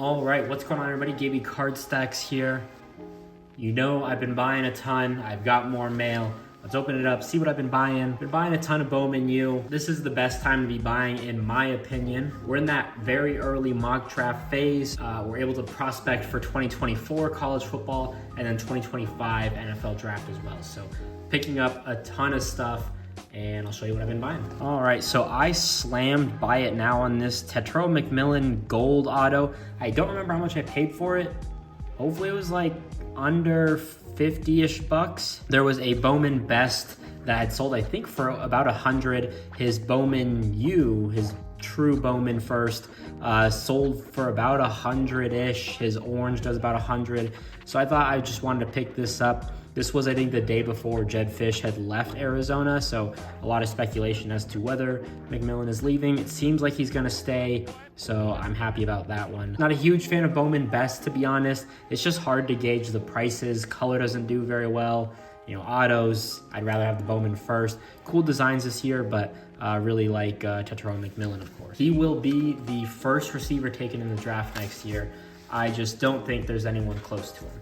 All right, what's going on, everybody? Gaby Card Stacks here. You know I've been buying a ton. I've got more mail. Let's open it up, see what I've been buying. Been buying a ton of Bowman U. This is the best time to be buying, in my opinion. We're in that very early mock draft phase. We're able to prospect for 2024 college football and then 2025 NFL draft as well. So picking up a ton of stuff, and I'll show you what I've been buying. All right, so I slammed buy it now on this Tetairoa McMillan gold auto. I don't remember how much I paid for it. Hopefully it was like under 50-ish bucks. There was a Bowman best that had sold, I think, for about 100. His Bowman U, his true Bowman first, sold for about 100-ish. His orange does about 100. So I thought I just wanted to pick this up. This was, I think, the day before Jedd Fisch had left Arizona, so a lot of speculation as to whether McMillan is leaving. It seems like he's gonna stay, so I'm happy about that one. Not a huge fan of Bowman best, to be honest. It's just hard to gauge the prices. Color doesn't do very well. You know, autos, I'd rather have the Bowman first. Cool designs this year, but really like Tetairoa McMillan, of course. He will be the first receiver taken in the draft next year. I just don't think there's anyone close to him.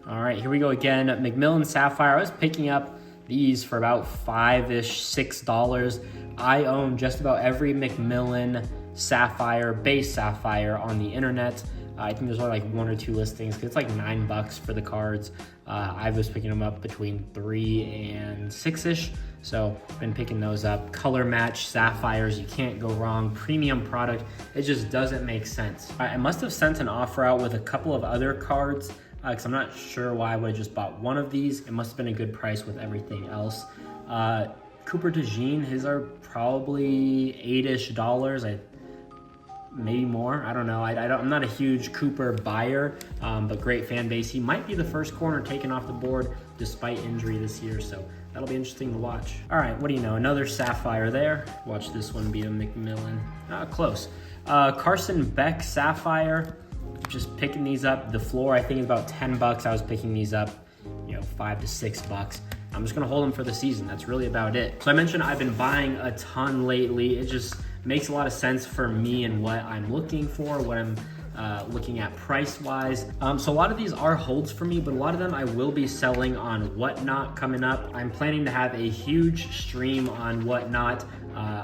All right, here we go again. McMillan Sapphire. I was picking up these for about $5-ish, $6. I own just about every McMillan Sapphire, base Sapphire on the internet. I think there's only like one or two listings because it's like $9 for the cards. I was picking them up between $3 and $6-ish. So I've been picking those up. Color match Sapphires, you can't go wrong. Premium product, it just doesn't make sense. I must have sent an offer out with a couple of other cards because I'm not sure why I would have just bought one of these. It must have been a good price with everything else. Cooper DeJean, his are probably $8-ish. Maybe more, I don't know. I'm not a huge Cooper buyer, but great fan base. He might be the first corner taken off the board despite injury this year, so that'll be interesting to watch. All right, what do you know? Another Sapphire there. Watch this one be a McMillan. Close. Carson Beck Sapphire. Just picking these up. The floor, I think, is about $10. I was picking these up, $5 to $6. I'm just gonna hold them for the season. That's really about it. So I mentioned I've been buying a ton lately. It just makes a lot of sense for me and what I'm looking for, what I'm looking at price-wise. So a lot of these are holds for me, but a lot of them I will be selling on Whatnot coming up. I'm planning to have a huge stream on Whatnot,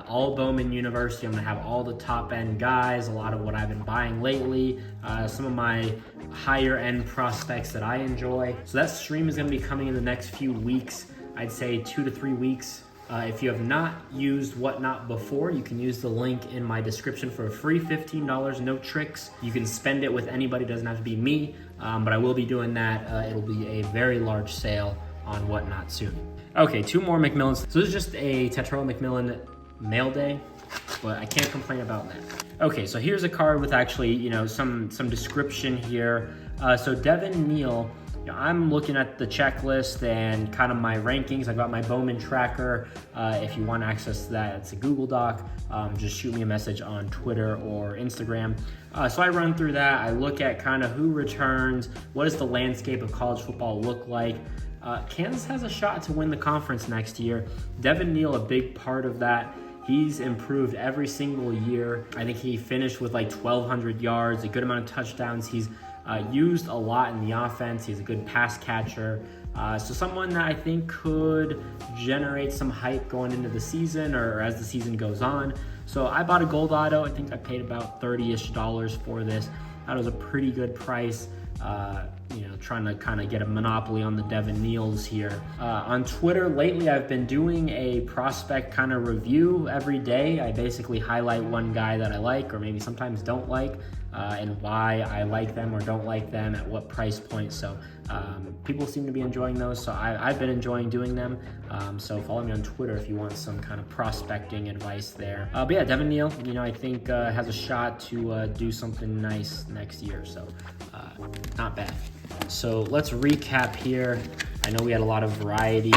all Bowman University. I'm gonna have all the top-end guys, a lot of what I've been buying lately, some of my higher-end prospects that I enjoy. So that stream is gonna be coming in the next few weeks. I'd say 2 to 3 weeks. If you have not used Whatnot before, you can use the link in my description for a free $15, no tricks. You can spend it with anybody, doesn't have to be me, but I will be doing that. It'll be a very large sale on Whatnot soon. Okay, 2 more McMillans. So this is just a Tetairoa McMillan mail day, but I can't complain about that. Okay, so here's a card with actually, some description here. So Devin Neal, I'm looking at the checklist and kind of my rankings. I've got my Bowman tracker. If you want access to that, it's a Google Doc. Just shoot me a message on Twitter or Instagram. So I run through that. I look at kind of who returns, what does the landscape of college football look like. Kansas has a shot to win the conference next year. Devin Neal, a big part of that. He's improved every single year. I think he finished with like 1,200 yards, a good amount of touchdowns. He's used a lot in the offense. He's a good pass catcher. So someone that I think could generate some hype going into the season or as the season goes on. So I bought a gold auto. I think I paid about $30-ish for this. That was a pretty good price. Trying to kind of get a monopoly on the Devin Neals here. On Twitter, lately I've been doing a prospect kind of review every day. I basically highlight one guy that I like or maybe sometimes don't like and why I like them or don't like them at what price point. So people seem to be enjoying those, so I've been enjoying doing them. So follow me on Twitter if you want some kind of prospecting advice there. But yeah, Devin Neal, I think has a shot to do something nice next year. So not bad. So let's recap here. I know we had a lot of variety.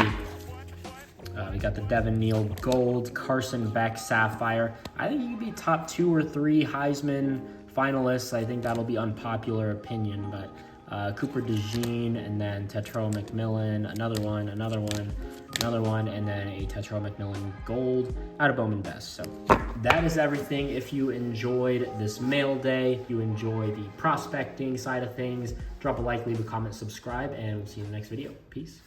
We got the Devin Neal Gold, Carson Beck Sapphire. I think he could be top 2 or 3 Heisman finalists. I think that'll be unpopular opinion, but Cooper DeJean, and then Tetairoa McMillan, another one, and then a Tetairoa McMillan gold out of Bowman Best. So that is everything. If you enjoyed this mail day, you enjoy the prospecting side of things, drop a like, leave a comment, subscribe, and we'll see you in the next video. Peace.